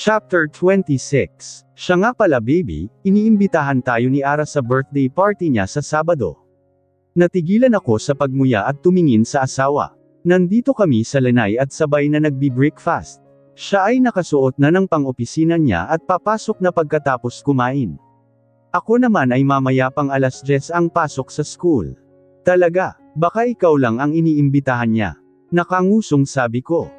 Chapter 26. Siya nga pala baby, iniimbitahan tayo ni Ara sa birthday party niya sa Sabado. Natigilan ako sa pagmuya at tumingin sa asawa. Nandito kami sa lanay at sabay na nagbi-breakfast. Siya ay nakasuot na ng pang-opisina niya at papasok na pagkatapos kumain. Ako naman ay mamaya pang 10:00 ang pasok sa school. Talaga, baka ikaw lang ang iniimbitahan niya. Nakangusong sabi ko.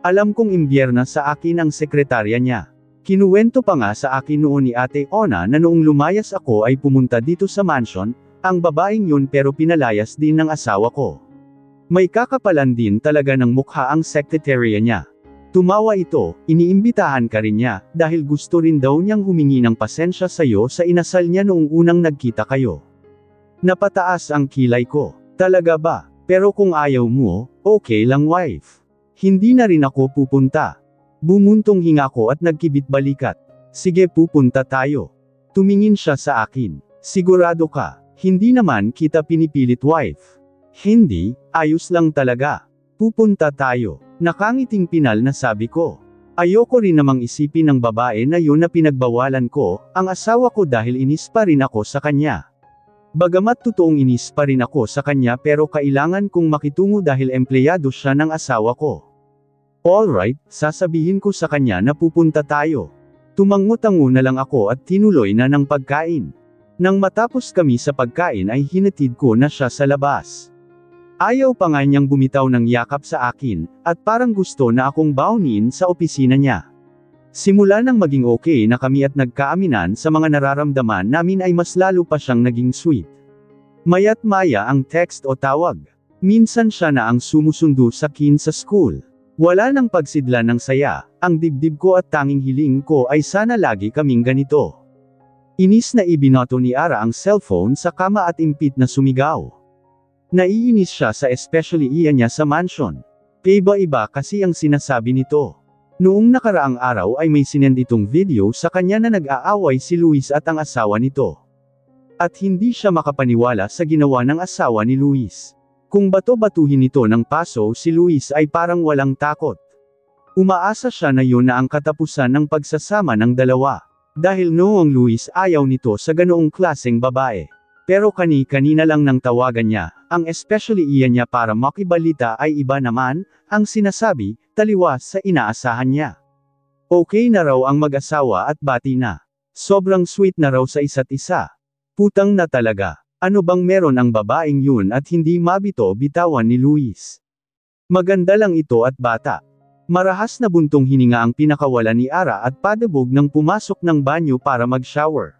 Alam kong imbierna sa akin ang sekretarya niya. Kinuwento pa nga sa akin noon ni Ate Ona na noong lumayas ako ay pumunta dito sa mansion, ang babaeng yun pero pinalayas din ng asawa ko. May kakapalan din talaga ng mukha ang sekretarya niya. Tumawa ito, iniimbitahan ka rin niya, dahil gusto rin daw niyang humingi ng pasensya sa'yo sa inasal niya noong unang nagkita kayo. Napataas ang kilay ko. Talaga ba? Pero kung ayaw mo, okay lang wife. Hindi na rin ako pupunta. Bumuntong hinga ko at nagkibit balikat. Sige pupunta tayo. Tumingin siya sa akin. Sigurado ka, hindi naman kita pinipilit wife. Hindi, ayos lang talaga. Pupunta tayo. Nakangiting pinal na sabi ko. Ayoko rin namang isipin ng babae na yun na pinagbawalan ko, ang asawa ko dahil inis pa rin ako sa kanya. Bagamat totoong inis pa rin ako sa kanya pero kailangan kong makitungo dahil empleyado siya ng asawa ko. Alright, sasabihin ko sa kanya na pupunta tayo. Tumango-tango na lang ako at tinuloy na ng pagkain. Nang matapos kami sa pagkain ay hinatid ko na siya sa labas. Ayaw pa nga niyang bumitaw ng yakap sa akin, at parang gusto na akong baunin sa opisina niya. Simula nang maging okay na kami at nagkaaminan sa mga nararamdaman namin ay mas lalo pa siyang naging sweet. Maya't maya ang text o tawag. Minsan siya na ang sumusundo sa akin sa school. Wala nang pagsidla ng saya, ang dibdib ko at tanging hiling ko ay sana lagi kaming ganito. Inis na ibinoto ni Ara ang cellphone sa kama at impit na sumigaw. Naiinis siya sa especially iyan niya sa mansion. Paiba-iba kasi ang sinasabi nito. Noong nakaraang araw ay may sinend itong video sa kanya na nag-aaway si Luis at ang asawa nito. At hindi siya makapaniwala sa ginawa ng asawa ni Luis. Kung bato-batuhin ito ng paso si Luis ay parang walang takot. Umaasa siya na yun na ang katapusan ng pagsasama ng dalawa. Dahil noong Luis ayaw nito sa ganoong klaseng babae. Pero kani-kanina lang nang tawagan niya, ang especially iyan niya para makibalita ay iba naman, ang sinasabi, taliwas sa inaasahan niya. Okay na raw ang mag-asawa at bati na. Sobrang sweet na raw sa isa't isa. Putang na talaga. Ano bang meron ang babaeng yun at hindi mabito bitawan ni Luis? Maganda lang ito at bata. Marahas na buntong hininga ang pinakawala ni Ara at padabog nang pumasok ng banyo para mag-shower.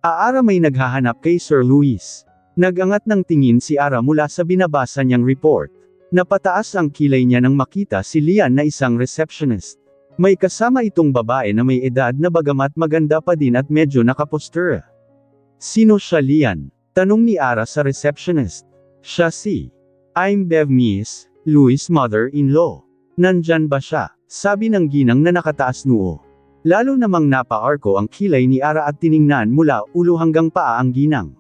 Ara may naghahanap kay Sir Luis. Nagangat ng tingin si Ara mula sa binabasa niyang report. Napataas ang kilay niya nang makita si Lian na isang receptionist. May kasama itong babae na may edad na bagamat maganda pa din at medyo nakapostura. Sino siya Lian? Tanong ni Ara sa receptionist. Siya si. I'm Bev Miss, Luis' mother-in-law. Nandyan ba siya? Sabi ng ginang na nakataas noo. Lalo namang napa-arko ang kilay ni Ara at tiningnan mula ulo hanggang paa ang ginang.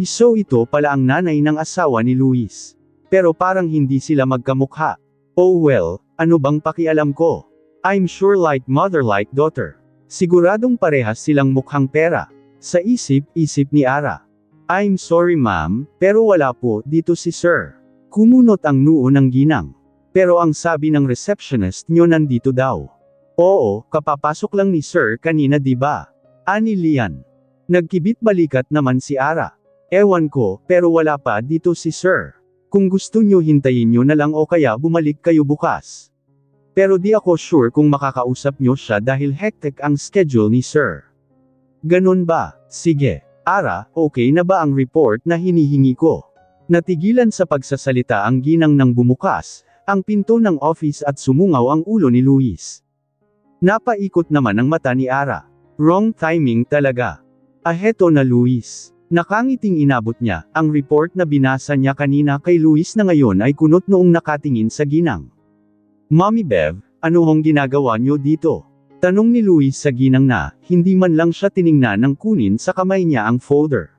So ito pala ang nanay ng asawa ni Luis. Pero parang hindi sila magkamukha. Oh well, ano bang pakialam ko? I'm sure like mother like daughter. Siguradong parehas silang mukhang pera. Sa isip-isip ni Ara. I'm sorry ma'am, pero wala po dito si sir. Kumunot ang noo ng ginang. Pero ang sabi ng receptionist nyo nandito daw. Oo, kapapasok lang ni sir kanina diba? Ani Lian. Nagkibit balikat naman si Ara. Ewan ko, pero wala pa dito si sir. Kung gusto nyo hintayin nyo na lang o kaya bumalik kayo bukas. Pero di ako sure kung makakausap nyo siya dahil hectic ang schedule ni sir. Ganon ba? Sige. Ara, okay na ba ang report na hinihingi ko? Natigilan sa pagsasalita ang ginang nang bumukas, ang pinto ng office at sumungaw ang ulo ni Luis. Napaikot naman ang mata ni Ara. Wrong timing talaga. Aheto na Luis. Nakangiting inabot niya, ang report na binasa niya kanina kay Luis na ngayon ay kunot noong nakatingin sa ginang. Mommy Bev, ano hong ginagawa niyo dito? Tanong ni Luis sa ginang na, hindi man lang siya tiningnan ng kunin sa kamay niya ang folder.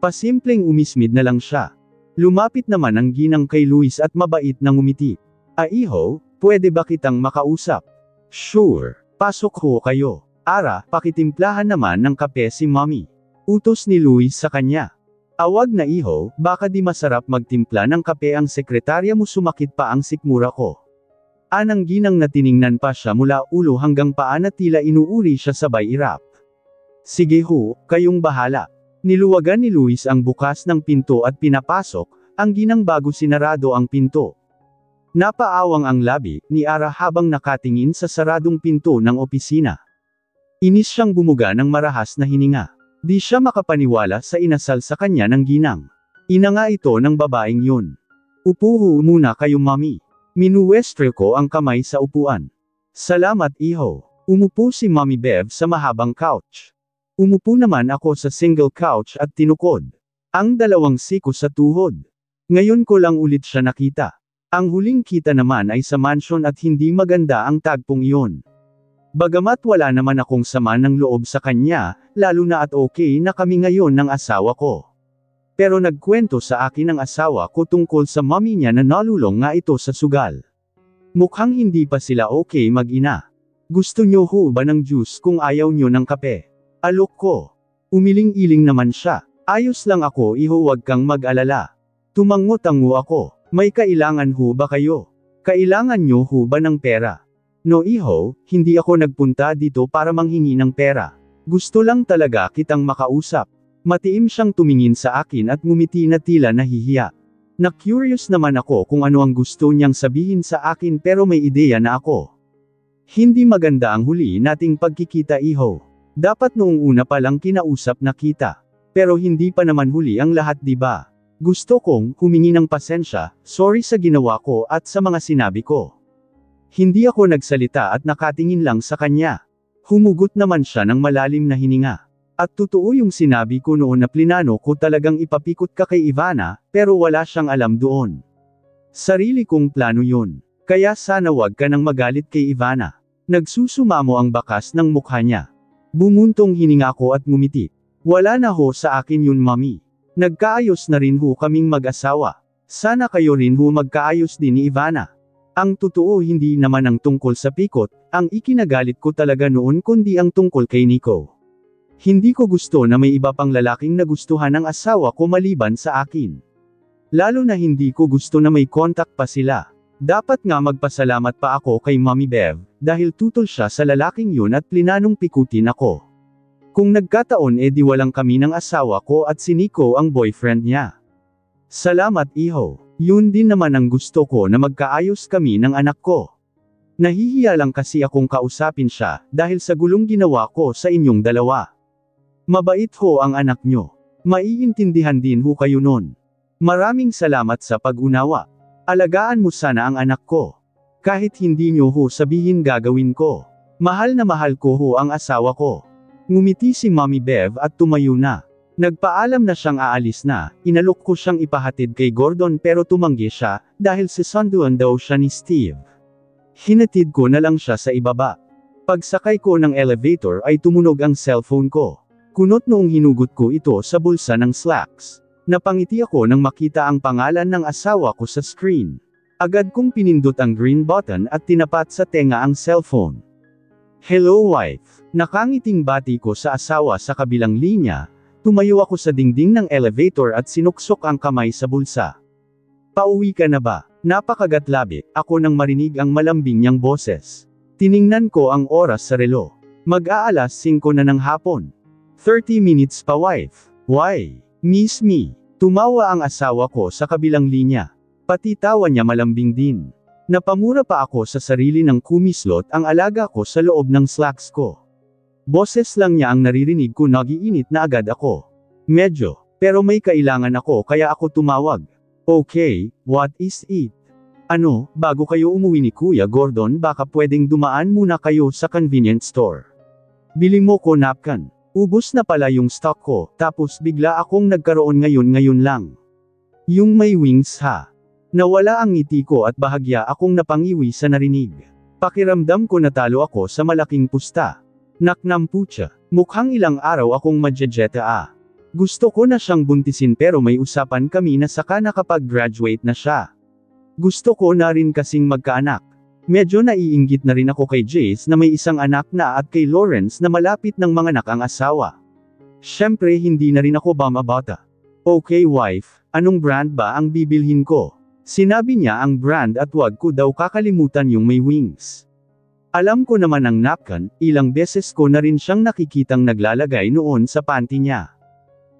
Pasimpleng umismid na lang siya. Lumapit naman ang ginang kay Luis at mabait na ngumiti. Iho, pwede ba kitang makausap? Sure. Pasok ho kayo. Ara, pakitimplahan naman ng kape si Mommy. Utos ni Luis sa kanya. Awag na iho, baka di masarap magtimpla ng kape ang sekretarya mo, sumakit pa ang sikmura ko. Anang ginang na tiningnan pa siya mula ulo hanggang paa na tila inuuri siya sabay irap. Sige ho, kayong bahala. Niluwagan ni Luis ang bukas ng pinto at pinapasok, ang ginang bago sinarado ang pinto. Napaawang ang labi ni Ara habang nakatingin sa saradong pinto ng opisina. Inis siyang bumuga ng marahas na hininga. Di siya makapaniwala sa inasal sa kanya ng ginang. Ina nga ito ng babaeng yun. Upo ho muna kayo, Mommy. Minuwestre ko ang kamay sa upuan. Salamat iho. Umupo si Mommy Bev sa mahabang couch. Umupo naman ako sa single couch at tinukod ang dalawang siko sa tuhod. Ngayon ko lang ulit siya nakita. Ang huling kita naman ay sa mansion at hindi maganda ang tagpong iyon. Bagamat wala naman akong sama ng loob sa kanya, lalo na at okay na kami ngayon ng asawa ko. Pero nagkwento sa akin ang asawa ko tungkol sa mommy niya na nalulong nga ito sa sugal. Mukhang hindi pa sila okay mag-ina. Gusto nyo ho ba ng juice kung ayaw nyo ng kape? Alok ko. Umiling-iling naman siya. Ayos lang ako iho, wag kang mag-alala. Tumango-tango ako. May kailangan ho ba kayo? Kailangan nyo ho ba ng pera? No iho, hindi ako nagpunta dito para manghingi ng pera. Gusto lang talaga kitang makausap. Matiim siyang tumingin sa akin at ngumiti na tila nahihiya. Na-curious naman ako kung ano ang gusto niyang sabihin sa akin, pero may ideya na ako. Hindi maganda ang huli nating pagkikita iho. Dapat noong una pa lang kinausap na kita. Pero hindi pa naman huli ang lahat, di ba? Gusto kong humingi ng pasensya, sorry sa ginawa ko at sa mga sinabi ko. Hindi ako nagsalita at nakatingin lang sa kanya. Humugot naman siya ng malalim na hininga. At totoo yung sinabi ko noon na plinano ko talagang ipapikot ka kay Ivana, pero wala siyang alam doon. Sarili kong plano yun. Kaya sana wag ka nang magalit kay Ivana. Nagsusumamo ang bakas ng mukha niya. Bumuntong hininga ko at ngumiti. Wala na ho sa akin yun, Mommy. Nagkaayos na rin ho kaming mag-asawa. Sana kayo rin ho magkaayos din ni Ivana. Ang totoo hindi naman ang tungkol sa pikot, ang ikinagalit ko talaga noon kundi ang tungkol kay Nico. Hindi ko gusto na may iba pang lalaking nagustuhan ng asawa ko maliban sa akin. Lalo na hindi ko gusto na may contact pa sila. Dapat nga magpasalamat pa ako kay Mommy Bev, dahil tutol siya sa lalaking yun at plinanong pikutin ako. Kung nagkataon di walang kami ng asawa ko at si Nico ang boyfriend niya. Salamat iho. Yun din naman ang gusto ko na magkaayos kami ng anak ko. Nahihiya lang kasi akong kausapin siya, dahil sa gulong ginawa ko sa inyong dalawa. Mabait ho ang anak nyo. Maiintindihan din ho kayo nun. Maraming salamat sa pag-unawa. Alagaan mo sana ang anak ko. Kahit hindi nyo ho sabihin gagawin ko. Mahal na mahal ko ho ang asawa ko. Ngumiti si Mommy Bev at tumayo na. Nagpaalam na siyang aalis na, inalok ko siyang ipahatid kay Gordon pero tumanggi siya, dahil sisunduan daw siya ni Steve. Hinatid ko na lang siya sa ibaba. Pagsakay ko ng elevator ay tumunog ang cellphone ko. Kunot noong hinugot ko ito sa bulsa ng slacks. Napangiti ako nang makita ang pangalan ng asawa ko sa screen. Agad kong pinindot ang green button at tinapat sa tenga ang cellphone. Hello wife. Nakangiting bati ko sa asawa sa kabilang linya. Tumayo ako sa dingding ng elevator at sinuksok ang kamay sa bulsa. Pauwi ka na ba? Napakagatlabi, ako nang marinig ang malambing niyang boses. Tiningnan ko ang oras sa relo. Mag-aalas 5 na ng hapon. 30 minutes pa wife. Why? Miss me. Tumawa ang asawa ko sa kabilang linya. Pati tawa niya malambing din. Napamura pa ako sa sarili ng kumislot ang alaga ko sa loob ng slacks ko. Boses lang niya ang naririnig ko, nagiinit na agad ako. Medyo, pero may kailangan ako kaya ako tumawag. Okay, what is it? Ano, bago kayo umuwi ni Kuya Gordon baka pwedeng dumaan muna kayo sa convenience store. Bili mo ko napkin. Ubos na pala yung stock ko, tapos bigla akong nagkaroon ngayon lang. Yung may wings ha. Nawala ang ngiti ko at bahagya akong napangiwi sa narinig. Pakiramdam ko natalo ako sa malaking pusta. Naknampucha. Mukhang ilang araw akong madjejeta. Gusto ko na siyang buntisin pero may usapan kami na saka nakapag-graduate na siya. Gusto ko na rin kasing magkaanak. Medyo naiinggit na rin ako kay Jace na may isang anak na at kay Lawrence na malapit ng manganak ang asawa. Syempre hindi na rin ako bumabata. Okay wife, anong brand ba ang bibilhin ko? Sinabi niya ang brand at wag ko daw kakalimutan yung may wings. Alam ko naman ang napkin, ilang beses ko na rin siyang nakikitang naglalagay noon sa panty niya.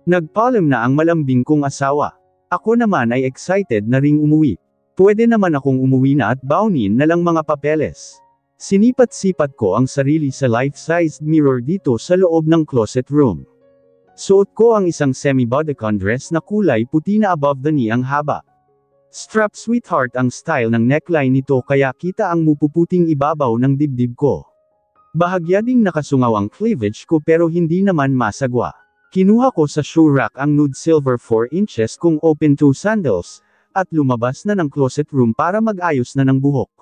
Nagpaalam na ang malambing kong asawa. Ako naman ay excited na ring umuwi. Pwede naman akong umuwi na at baunin na lang mga papeles. Sinipat-sipat ko ang sarili sa life-sized mirror dito sa loob ng closet room. Suot ko ang isang semi-bodycon dress na kulay puti na above the knee ang haba. Strap sweetheart ang style ng neckline nito kaya kita ang mupuputing ibabaw ng dibdib ko. Bahagya ding nakasungaw ang cleavage ko pero hindi naman masagwa. Kinuha ko sa shoe rack ang nude silver 4 inches kung open toe sandals, at lumabas na ng closet room para mag-ayos na ng buhok.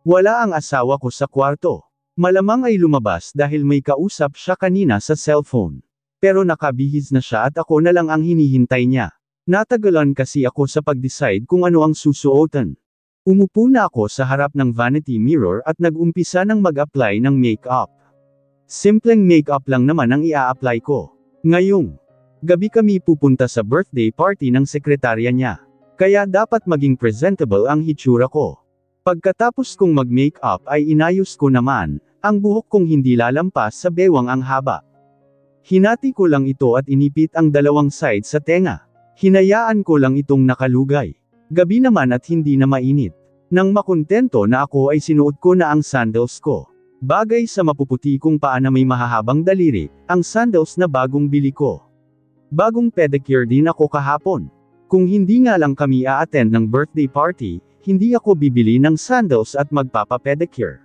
Wala ang asawa ko sa kwarto. Malamang ay lumabas dahil may kausap siya kanina sa cellphone. Pero nakabihis na siya at ako na lang ang hinihintay niya. Natagalan kasi ako sa pag-decide kung ano ang susuotan. Umupo na ako sa harap ng vanity mirror at nag-umpisa ng mag-apply ng makeup. Simpleng makeup lang naman ang ia-apply ko. Ngayong gabi kami pupunta sa birthday party ng sekretarya niya. Kaya dapat maging presentable ang hitsura ko. Pagkatapos kong mag-makeup ay inayos ko naman, ang buhok kong hindi lalampas sa bewang ang haba. Hinati ko lang ito at inipit ang dalawang side sa tenga. Hinayaan ko lang itong nakalugay. Gabi naman at hindi na mainit. Nang makontento na ako ay sinuot ko na ang sandals ko. Bagay sa mapuputi kong paa na may mahahabang daliri, ang sandals na bagong bili ko. Bagong pedicure din ako kahapon. Kung hindi nga lang kami a-attend ng birthday party, hindi ako bibili ng sandals at magpapa-pedicure.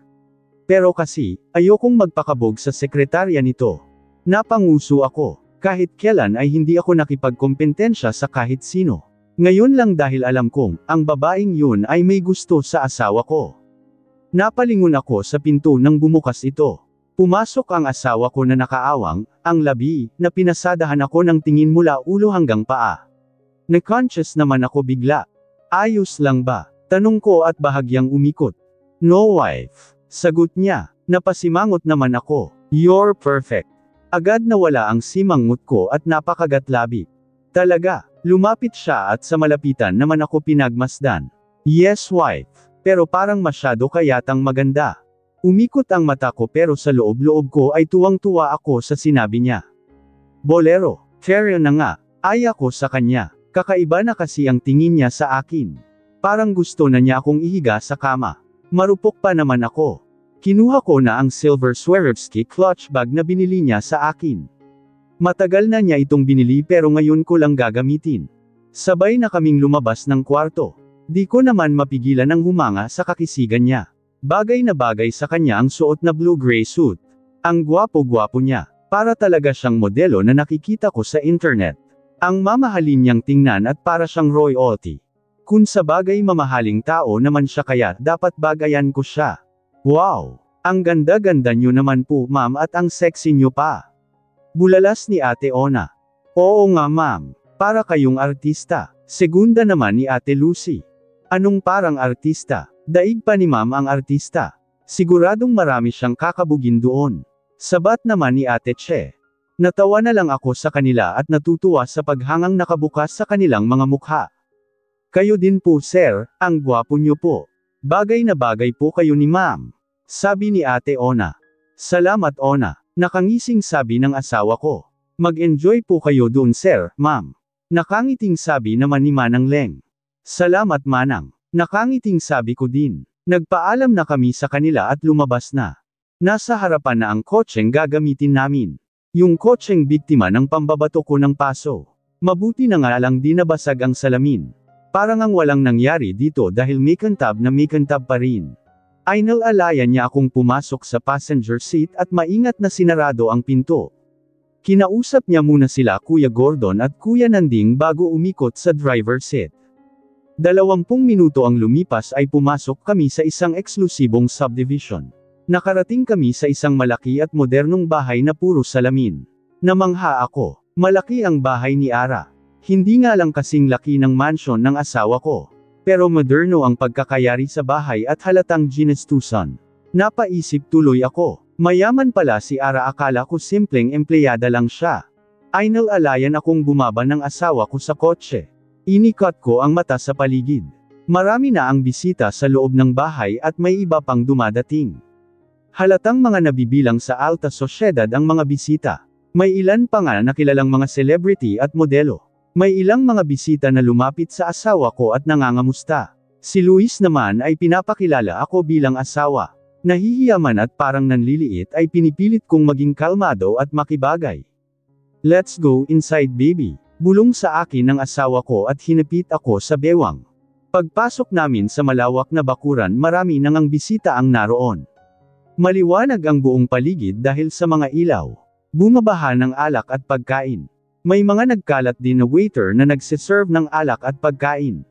Pero kasi, ayokong magpakabog sa sekretarya nito. Napanguso ako. Kahit kailan ay hindi ako nakipagkompetensya sa kahit sino. Ngayon lang dahil alam kong, ang babaeng yun ay may gusto sa asawa ko. Napalingon ako sa pinto nang bumukas ito. Pumasok ang asawa ko na nakaawang, ang labi, na pinasadahan ako ng tingin mula ulo hanggang paa. Na-conscious naman ako bigla. Ayos lang ba? Tanong ko at bahagyang umikot. No wife. Sagot niya. Napasimangot naman ako. You're perfect. Agad nawala ang simangot ko at napakagatlabi. Talaga. Lumapit siya at sa malapitan naman ako pinagmasdan. Yes wife. Pero parang masyado kayatang maganda. Umikot ang mata ko pero sa loob-loob ko ay tuwang-tuwa ako sa sinabi niya. Bolero. Fair na nga. Ay ako sa kanya. Kakaiba na kasi ang tingin niya sa akin. Parang gusto na niya akong ihiga sa kama. Marupok pa naman ako. Kinuha ko na ang silver Swarovski clutch bag na binili niya sa akin. Matagal na niya itong binili pero ngayon ko lang gagamitin. Sabay na kaming lumabas ng kwarto. Di ko naman mapigilan ang humanga sa kakisigan niya. Bagay na bagay sa kanya ang suot na blue-gray suit. Ang gwapo-gwapo niya. Para talaga siyang modelo na nakikita ko sa internet. Ang mamahalin niyang tingnan at para siyang royalty. Kung sa bagay mamahaling tao naman siya kaya dapat bagayan ko siya. Wow! Ang ganda-ganda niyo naman po ma'am at ang sexy niyo pa. Bulalas ni Ate Ona. Oo nga ma'am. Para kayong artista. Segunda naman ni Ate Lucy. Anong parang artista? Daig pa ni ma'am ang artista. Siguradong marami siyang kakabugin doon. Sabat naman ni Ate Che. Natawa na lang ako sa kanila at natutuwa sa paghangang nakabukas sa kanilang mga mukha. Kayo din po sir, ang gwapo niyo po. Bagay na bagay po kayo ni ma'am. Sabi ni Ate Ona. Salamat Ona. Nakangising sabi ng asawa ko. Mag-enjoy po kayo doon sir, ma'am. Nakangiting sabi naman ni Manang Leng. Salamat Manang. Nakangiting sabi ko din. Nagpaalam na kami sa kanila at lumabas na. Nasa harapan na ang kotseng gagamitin namin. Yung kotseng biktima ng pambabato ko ng paso. Mabuti na nga lang di nabasag ang salamin. Parang ang walang nangyari dito dahil may kantab pa rin. Ay nalalayan niya akong pumasok sa passenger seat at maingat na sinarado ang pinto. Kinausap niya muna sila Kuya Gordon at Kuya Nanding bago umikot sa driver seat. 20 minuto ang lumipas ay pumasok kami sa isang eksklusibong subdivision. Nakarating kami sa isang malaki at modernong bahay na puro salamin. Namangha ako. Malaki ang bahay ni Ara. Hindi nga lang kasing laki ng mansion ng asawa ko. Pero moderno ang pagkakayari sa bahay at halatang ginestusan. Napaisip tuloy ako. Mayaman pala si Ara, akala ko simpleng empleyada lang siya. Inalalayan akong bumaba ng asawa ko sa kotse. Inikat ko ang mata sa paligid. Marami na ang bisita sa loob ng bahay at may iba pang dumadating. Halatang mga nabibilang sa alta sosyedad ang mga bisita. May ilan pa nga na kilalang mga celebrity at modelo. May ilang mga bisita na lumapit sa asawa ko at nangangamusta. Si Luis naman ay pinapakilala ako bilang asawa. Nahihiya man at parang nanliliit ay pinipilit kong maging kalmado at makibagay. "Let's go inside, baby," bulong sa akin ng asawa ko at hinapit ako sa bewang. Pagpasok namin sa malawak na bakuran, marami nang ang bisita ang naroon. Maliwanag ang buong paligid dahil sa mga ilaw. Bumabaha ng alak at pagkain. May mga nagkalat din na waiter na nagsiserve ng alak at pagkain.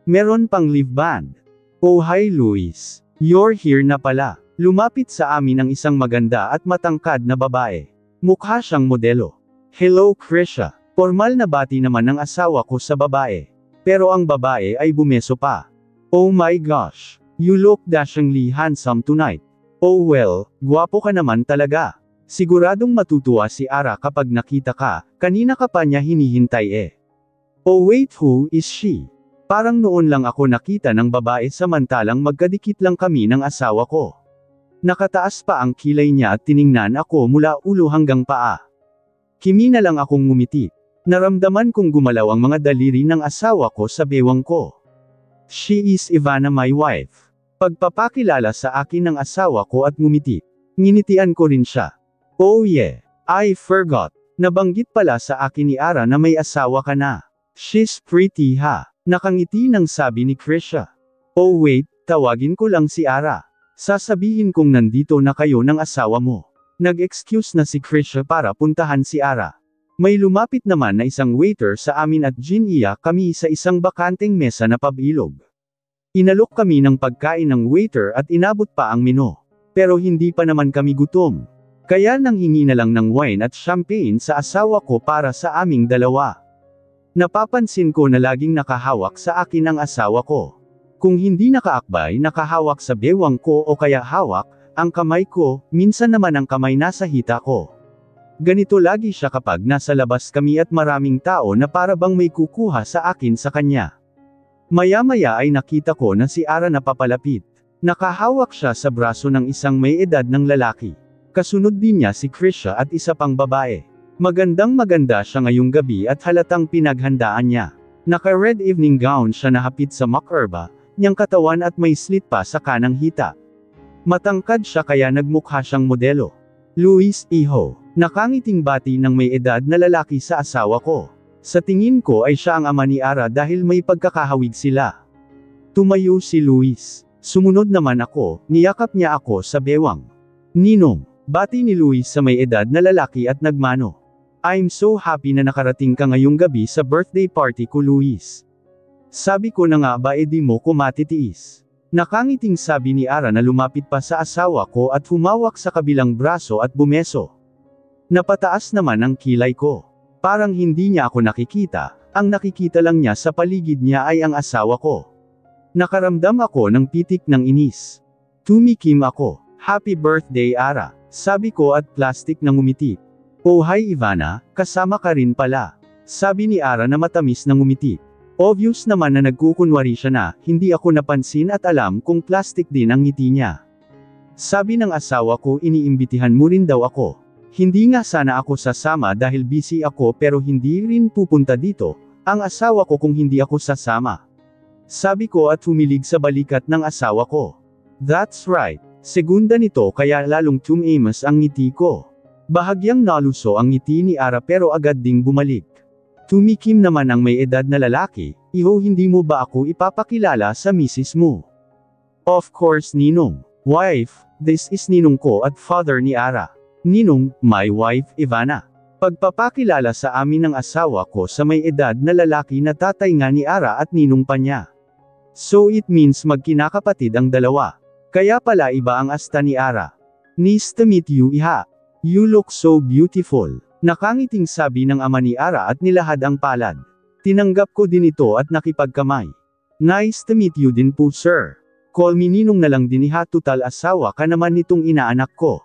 Meron pang live band. "Oh hi Luis. You're here na pala." Lumapit sa amin ang isang maganda at matangkad na babae. Mukha siyang modelo. "Hello Krisha." Formal na bati naman ng asawa ko sa babae. Pero ang babae ay bumeso pa. "Oh my gosh. You look dashingly handsome tonight." "Oh well, gwapo ka naman talaga. Siguradong matutuwa si Ara kapag nakita ka, kanina ka pa niya hinihintay eh." "Oh wait, who is she?" Parang noon lang ako nakita ng babae samantalang magkadikit lang kami ng asawa ko. Nakataas pa ang kilay niya at tiningnan ako mula ulo hanggang paa. Kimi na lang akong ngumiti. Naramdaman kong gumalaw ang mga daliri ng asawa ko sa bewang ko. "She is Ivana, my wife." Pagpapakilala sa akin ng asawa ko at ngumiti. Nginitian ko rin siya. "Oh yeah, I forgot. Nabanggit pala sa akin ni Ara na may asawa ka na. She's pretty ha." Nakangiti nang sabi ni Krisha. "Oh wait, tawagin ko lang si Ara. Sasabihin kong nandito na kayo ng asawa mo." Nag-excuse na si Krisha para puntahan si Ara. May lumapit naman na isang waiter sa amin at giniya kami sa isang bakanteng mesa na pabilog. Inalok kami ng pagkain ng waiter at inabot pa ang menu. Pero hindi pa naman kami gutom. Kaya nanghingi na lang ng wine at champagne sa asawa ko para sa aming dalawa. Napapansin ko na laging nakahawak sa akin ang asawa ko. Kung hindi nakaakbay, nakahawak sa bewang ko o kaya hawak ang kamay ko, minsan naman ang kamay nasa hita ko. Ganito lagi siya kapag nasa labas kami at maraming tao na para bang may kukuha sa akin sa kanya. Maya-maya ay nakita ko na si Ara na papalapit. Nakahawak siya sa braso ng isang may edad ng lalaki. Kasunod din niya si Krisha at isa pang babae. Magandang maganda siya ngayong gabi at halatang pinaghandaan niya. Naka-red evening gown siya na hapit sa makurba, niyang katawan at may slit pa sa kanang hita. Matangkad siya kaya nagmukha siyang modelo. "Luis, iho." Nakangiting bati ng may edad na lalaki sa asawa ko. Sa tingin ko ay siya ang ama ni Ara dahil may pagkakahawig sila. Tumayo si Luis. Sumunod naman ako, niyakap niya ako sa bewang. "Ninong." Bati ni Luis sa may edad na lalaki at nagmano. "I'm so happy na nakarating ka ngayong gabi sa birthday party ko, Luis. Sabi ko na nga ba di mo ko matitiis." Nakangiting sabi ni Ara na lumapit pa sa asawa ko at humawak sa kabilang braso at bumeso. Napataas naman ang kilay ko. Parang hindi niya ako nakikita, ang nakikita lang niya sa paligid niya ay ang asawa ko. Nakaramdam ako ng pitik ng inis. Tumikim ako. "Happy birthday, Ara," sabi ko at plastic na ngumiti. "Oh hi Ivana, kasama ka rin pala," sabi ni Ara na matamis na ngumiti. Obvious naman na nagkukunwari siya na, hindi ako napansin at alam kung plastic din ang ngiti niya. Sabi ng asawa ko, "Iniimbitihan mo rin daw ako." Hindi nga sana ako sasama dahil busy ako pero hindi rin pupunta dito, ang asawa ko kung hindi ako sasama. Sabi ko at humilig sa balikat ng asawa ko. That's right. Segunda nito kaya lalong tumimas ang ngiti ko. Bahagyang naluso ang ngiti ni Ara pero agad ding bumalik. Tumikim naman ang may edad na lalaki, "Iho, hindi mo ba ako ipapakilala sa misis mo?" "Of course, Ninong. Wife, this is Ninong ko at father ni Ara." "Ninong, my wife, Ivana." Pagpapakilala sa amin ng asawa ko sa may edad na lalaki na tatay nga ni Ara at ninong pa niya. So it means magkinakapatid ang dalawa. Kaya pala iba ang asta ni Ara. "Nice to meet you, Iha. You look so beautiful." Nakangiting sabi ng ama ni Ara at nilahad ang palad. Tinanggap ko din ito at nakipagkamay. Nice to meet you din po sir. Call me Ninong na lang diniha, tutal asawa ka naman nitong inaanak ko.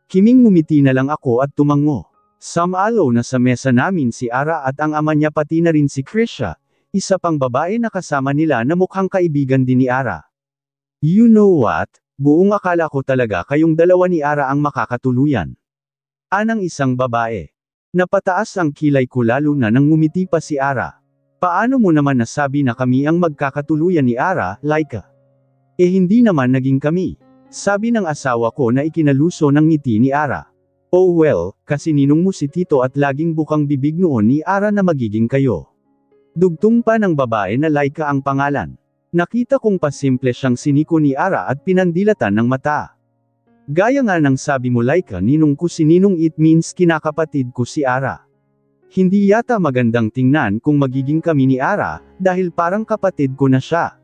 Kiming ngumiti na lang ako at tumango. Samalo na sa mesa namin si Ara at ang ama niya pati na rin si Krisha, isa pang babae na kasama nila na mukhang kaibigan din ni Ara. You know what? Buong akala ko talaga kayong dalawa ni Ara ang makakatuluyan. Anang isang babae. Napataas ang kilay ko lalo na nang ngumiti pa si Ara. Paano mo naman nasabi na kami ang magkakatuluyan ni Ara, Laika? Hindi naman naging kami. Sabi ng asawa ko na ikinaluso ng ngiti ni Ara. Oh well, kasi ninong mo si Tito at laging bukang bibig noon ni Ara na magiging kayo. Dugtong pa ng babae na Laika ang pangalan. Nakita kong pasimple siyang siniko ni Ara at pinandilatan ng mata. Gaya nga ng sabi mo Laika, ninong ko si Ninong, it means kinakapatid ko si Ara. Hindi yata magandang tingnan kung magiging kami ni Ara, dahil parang kapatid ko na siya.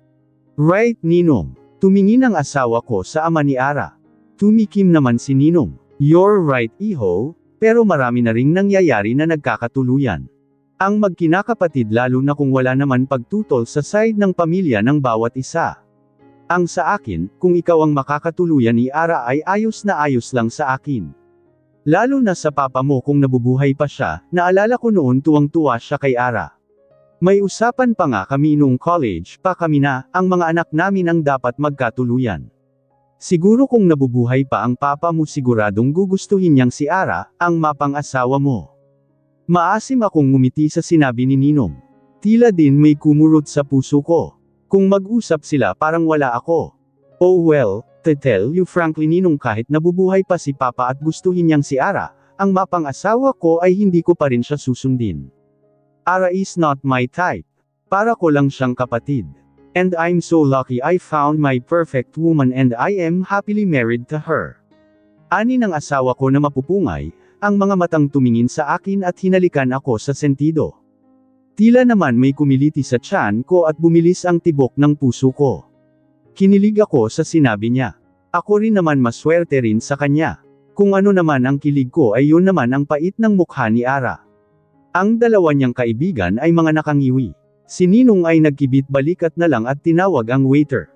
Right Ninong? Tumingin ang asawa ko sa ama ni Ara. Tumikim naman si Ninong. You're right iho, pero marami na ring nangyayari na nagkakatuluyan. Ang magkinakapatid lalo na kung wala naman pagtutol sa side ng pamilya ng bawat isa. Ang sa akin, kung ikaw ang makakatuluyan ni Ara ay ayos na ayos lang sa akin. Lalo na sa papa mo kung nabubuhay pa siya, naalala ko noon tuwang-tuwa siya kay Ara. May usapan pa nga kami noong college pa kami na, ang mga anak namin ang dapat magkatuluyan. Siguro kung nabubuhay pa ang papa mo siguradong gugustuhin niyang si Ara, ang mapang-asawa mo. Maasim akong ngumiti sa sinabi ni Ninong. Tila din may kumurot sa puso ko. Kung mag-usap sila parang wala ako. Oh well, to tell you frankly Ninong, kahit nabubuhay pa si Papa at gustuhin niyang si Ara, ang mapang-asawa ko ay hindi ko pa rin siya susundin. Ara is not my type. Para ko lang siyang kapatid. And I'm so lucky I found my perfect woman and I am happily married to her. Ani ng asawa ko na mapupungay, ang mga matang tumingin sa akin at hinalikan ako sa sentido. Tila naman may kumiliti sa tiyan ko at bumilis ang tibok ng puso ko. Kinilig ako sa sinabi niya. Ako rin naman maswerte rin sa kanya. Kung ano naman ang kilig ko ay yun naman ang pait ng mukha ni Ara. Ang dalawa niyang kaibigan ay mga nakangiwi. Si Ninong ay nagkibit balikat na lang at tinawag ang waiter.